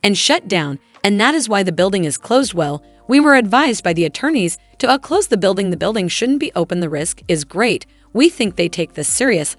and shut down, and that is why the building is closed. Well, we were advised by the attorneys to close the building. The building shouldn't be open. The risk is great. We think they take this serious.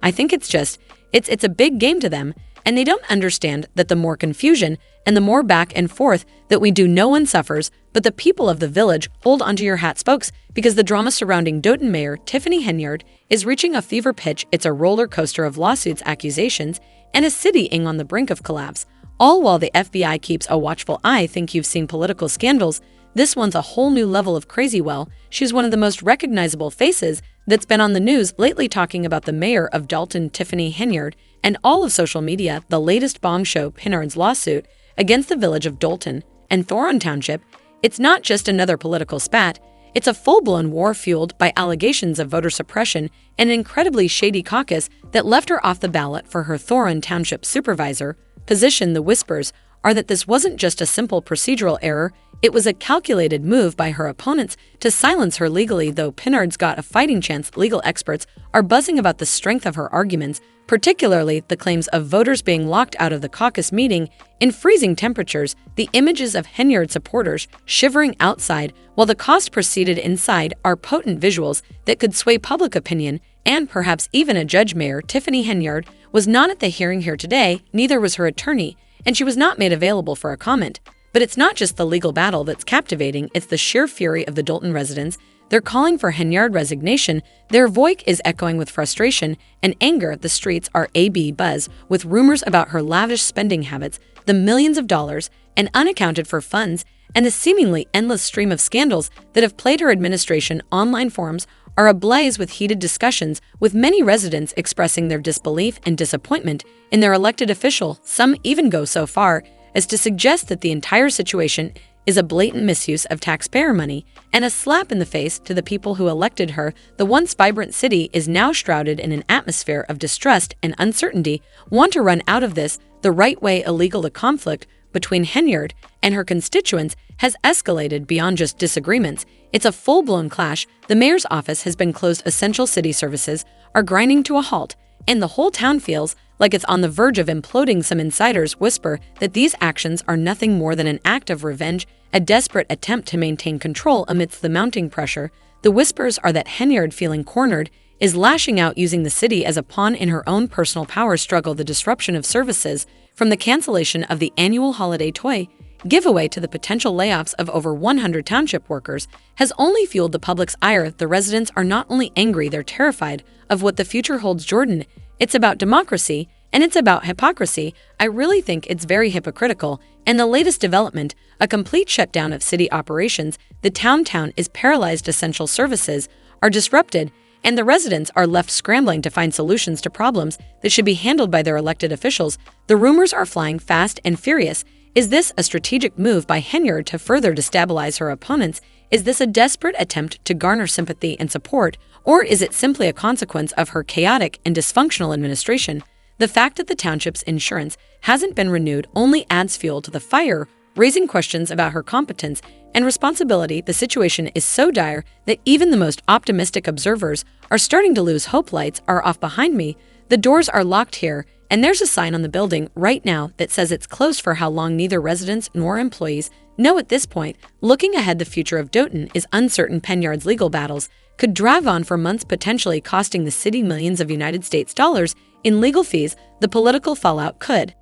I think it's a big game to them, and they don't understand that the more confusion and the more back and forth that we do, no one suffers, but the people of the village. Hold onto your hat, spokes, because the drama surrounding Dothan Mayor Tiffany Henyard is reaching a fever pitch. It's a roller coaster of lawsuits, accusations, and a city on the brink of collapse, all while the FBI keeps a watchful eye. Think you've seen political scandals. This one's a whole new level of crazy. Well, she's one of the most recognizable faces that's been on the news lately, talking about the mayor of Dalton, Tiffany Henyard, and all of social media. The latest bombshell, Henyard's lawsuit against the village of Dalton and Thoron Township. It's not just another political spat. It's a full-blown war fueled by allegations of voter suppression and an incredibly shady caucus that left her off the ballot for her Thoron Township supervisor position. The whispers are that this wasn't just a simple procedural error. It was a calculated move by her opponents to silence her legally. Though Henyard's got a fighting chance, legal experts are buzzing about the strength of her arguments, particularly the claims of voters being locked out of the caucus meeting in freezing temperatures, the images of Henyard supporters shivering outside while the caucus proceeded inside are potent visuals that could sway public opinion and perhaps even a judge. Mayor Tiffany Henyard was not at the hearing here today, neither was her attorney, and she was not made available for a comment. But it's not just the legal battle that's captivating, it's the sheer fury of the Dalton residents. They're calling for Henyard resignation. Their voice is echoing with frustration and anger. The streets are abuzz with rumors about her lavish spending habits, the millions of dollars and unaccounted for funds, and the seemingly endless stream of scandals that have plagued her administration. Online forums are ablaze with heated discussions, with many residents expressing their disbelief and disappointment in their elected official. Some even go so far as to suggest that the entire situation is a blatant misuse of taxpayer money and a slap in the face to the people who elected her. The once vibrant city is now shrouded in an atmosphere of distrust and uncertainty. Want to run out of this the right way? Illegal. The conflict between Henyard and her constituents has escalated beyond just disagreements. It's a full-blown clash. The mayor's office has been closed. Essential city services are grinding to a halt, and the whole town feels like it's on the verge of imploding. Some insiders whisper that these actions are nothing more than an act of revenge, a desperate attempt to maintain control amidst the mounting pressure. The whispers are that Henyard, feeling cornered, is lashing out, using the city as a pawn in her own personal power struggle. The disruption of services, from the cancellation of the annual holiday toy giveaway to the potential layoffs of over 100 township workers, has only fueled the public's ire. The residents are not only angry, they're terrified of what the future holds. Jordan, it's about democracy, and it's about hypocrisy. I really think it's very hypocritical. And the latest development, a complete shutdown of city operations. The town is paralyzed. Essential services are disrupted, and the residents are left scrambling to find solutions to problems that should be handled by their elected officials. The rumors are flying fast and furious. Is this a strategic move by Henyard to further destabilize her opponents? Is this a desperate attempt to garner sympathy and support, or is it simply a consequence of her chaotic and dysfunctional administration? The fact that the township's insurance hasn't been renewed only adds fuel to the fire, raising questions about her competence and responsibility. The situation is so dire that even the most optimistic observers are starting to lose hope. Lights are off behind me. The doors are locked here, and there's a sign on the building right now that says it's closed. For how long, neither residents nor employees know at this point. Looking ahead, the future of Dothan is uncertain. Henyard's legal battles could drag on for months, potentially costing the city millions of United States dollars in legal fees. The political fallout could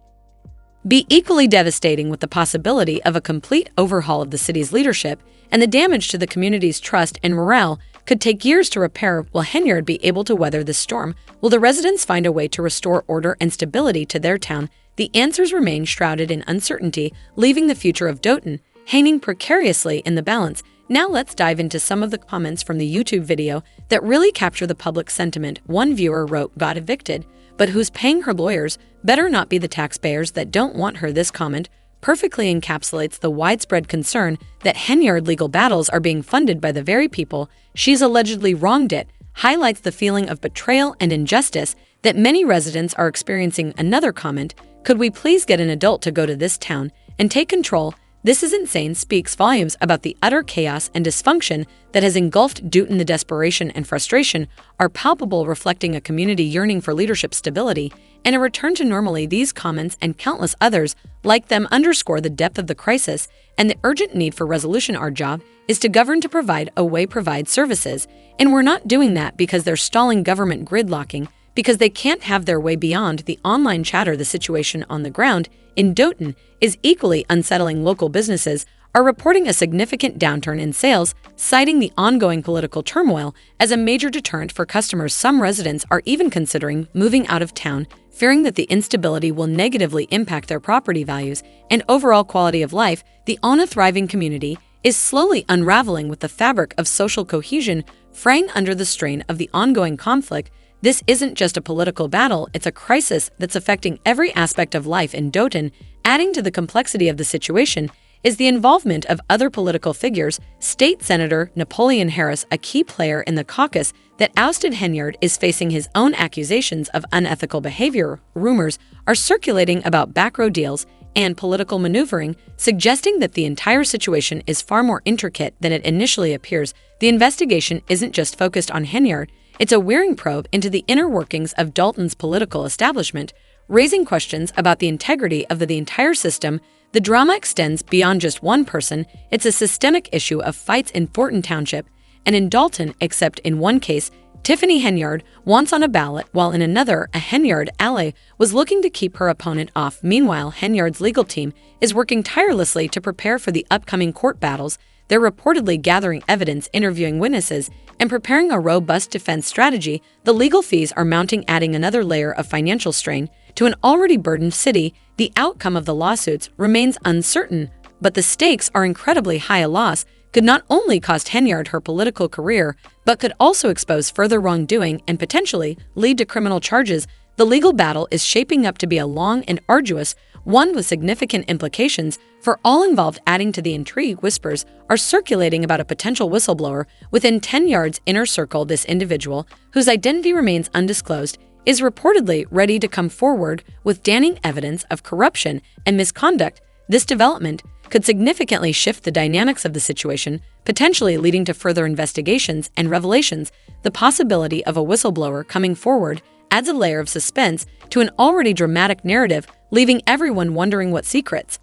be equally devastating, with the possibility of a complete overhaul of the city's leadership, and the damage to the community's trust and morale could take years to repair. Will Henyard be able to weather this storm? Will the residents find a way to restore order and stability to their town? The answers remain shrouded in uncertainty, leaving the future of Dothan hanging precariously in the balance. Now let's dive into some of the comments from the YouTube video that really capture the public sentiment. One viewer wrote, "Got evicted, but who's paying her lawyers? Better not be the taxpayers that don't want her." This comment perfectly encapsulates the widespread concern that Henyard legal battles are being funded by the very people she's allegedly wronged. It highlights the feeling of betrayal and injustice that many residents are experiencing. Another comment, "Could we please get an adult to go to this town and take control? This is insane speaks volumes about the utter chaos and dysfunction that has engulfed Dutton. The desperation and frustration are palpable, reflecting a community yearning for leadership stability and a return to normalcy. These comments and countless others like them underscore the depth of the crisis and the urgent need for resolution. Our job is to govern, to provide services, and we're not doing that because they're stalling government gridlocking, because they can't have their way beyond the online chatter. The situation on the ground in Dutton is equally unsettling. Local businesses are reporting a significant downturn in sales, citing the ongoing political turmoil as a major deterrent for customers. Some residents are even considering moving out of town, fearing that the instability will negatively impact their property values and overall quality of life. The thriving community is slowly unraveling, with the fabric of social cohesion fraying under the strain of the ongoing conflict. This isn't just a political battle, it's a crisis that's affecting every aspect of life in Dutton. Adding to the complexity of the situation is the involvement of other political figures. State Senator Napoleon Harris, a key player in the caucus that ousted Henyard, is facing his own accusations of unethical behavior. Rumors are circulating about backroad deals and political maneuvering, suggesting that the entire situation is far more intricate than it initially appears. The investigation isn't just focused on Henyard, it's a wearing probe into the inner workings of Dutton's political establishment, raising questions about the integrity of the entire system. The drama extends beyond just one person. It's a systemic issue of fights in Fortin Township and in Dalton, except in one case, Tiffany Henyard once on a ballot, while in another, a Henyard ally was looking to keep her opponent off. Meanwhile, Henyard's legal team is working tirelessly to prepare for the upcoming court battles. They're reportedly gathering evidence, interviewing witnesses, and preparing a robust defense strategy. The legal fees are mounting, adding another layer of financial strain to an already burdened city. The outcome of the lawsuits remains uncertain, but the stakes are incredibly high. A loss could not only cost Henyard her political career, but could also expose further wrongdoing and potentially lead to criminal charges. The legal battle is shaping up to be a long and arduous one, with significant implications for all involved. Adding to the intrigue, whispers are circulating about a potential whistleblower within 10 yards inner circle. This individual, whose identity remains undisclosed, is reportedly ready to come forward with damning evidence of corruption and misconduct. This development could significantly shift the dynamics of the situation, potentially leading to further investigations and revelations. The possibility of a whistleblower coming forward adds a layer of suspense to an already dramatic narrative, leaving everyone wondering what secrets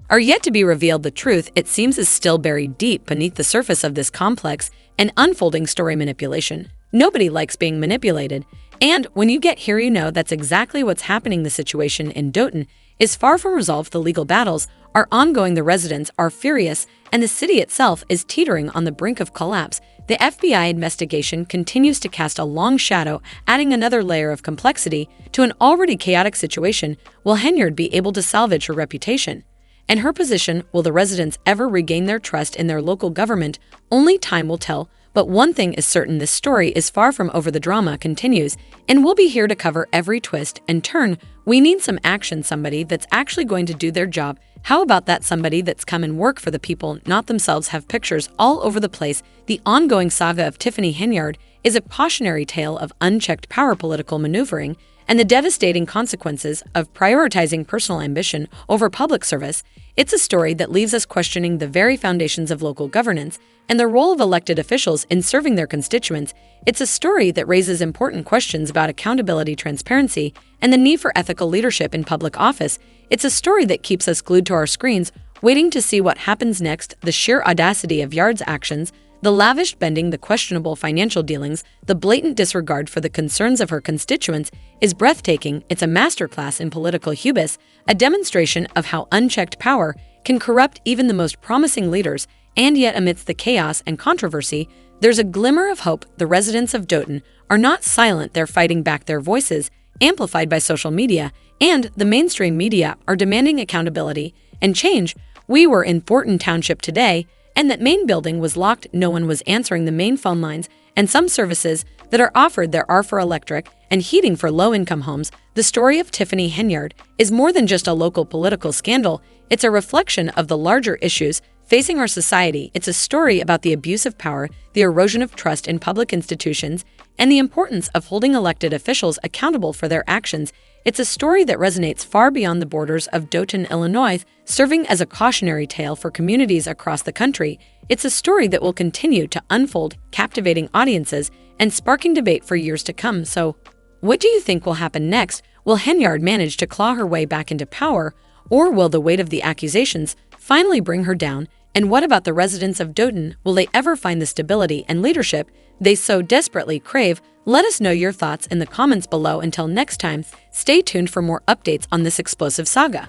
are yet to be revealed. The truth, it seems, is still buried deep beneath the surface of this complex and unfolding story. Manipulation. Nobody likes being manipulated, and when you get here, you know that's exactly what's happening. The situation in Dutton is far from resolved. The legal battles are ongoing, the residents are furious, and the city itself is teetering on the brink of collapse. The FBI investigation continues to cast a long shadow, adding another layer of complexity to an already chaotic situation. Will Henyard be able to salvage her reputation and her position? Will the residents ever regain their trust in their local government? Only time will tell. But one thing is certain, this story is far from over. The drama continues, and we'll be here to cover every twist and turn. We need some action, somebody that's actually going to do their job. How about that? Somebody that's come and work for the people, not themselves. Have pictures all over the place. The ongoing saga of Tiffany Henyard is a cautionary tale of unchecked power, political maneuvering, and the devastating consequences of prioritizing personal ambition over public service. It's a story that leaves us questioning the very foundations of local governance and the role of elected officials in serving their constituents. It's a story that raises important questions about accountability, transparency, and the need for ethical leadership in public office. It's a story that keeps us glued to our screens, waiting to see what happens next. The sheer audacity of Yard's actions, the lavish spending, the questionable financial dealings, the blatant disregard for the concerns of her constituents is breathtaking. It's a masterclass in political hubris, a demonstration of how unchecked power can corrupt even the most promising leaders. And yet, amidst the chaos and controversy, there's a glimmer of hope. The residents of Dutton are not silent. They're fighting back. Their voices, amplified by social media and the mainstream media, are demanding accountability and change. We were in Fortin Township today, and that main building was locked. No one was answering the main phone lines, and some services that are offered there are for electric and heating for low-income homes. The story of Tiffany Henyard is more than just a local political scandal. It's a reflection of the larger issues facing our society. It's a story about the abuse of power, the erosion of trust in public institutions, and the importance of holding elected officials accountable for their actions. It's a story that resonates far beyond the borders of Dothan, Illinois, serving as a cautionary tale for communities across the country. It's a story that will continue to unfold, captivating audiences and sparking debate for years to come. So, what do you think will happen next? Will Henyard manage to claw her way back into power, or will the weight of the accusations finally bring her down? And what about the residents of Dothan? Will they ever find the stability and leadership they so desperately crave? Let us know your thoughts in the comments below. Until next time, stay tuned for more updates on this explosive saga.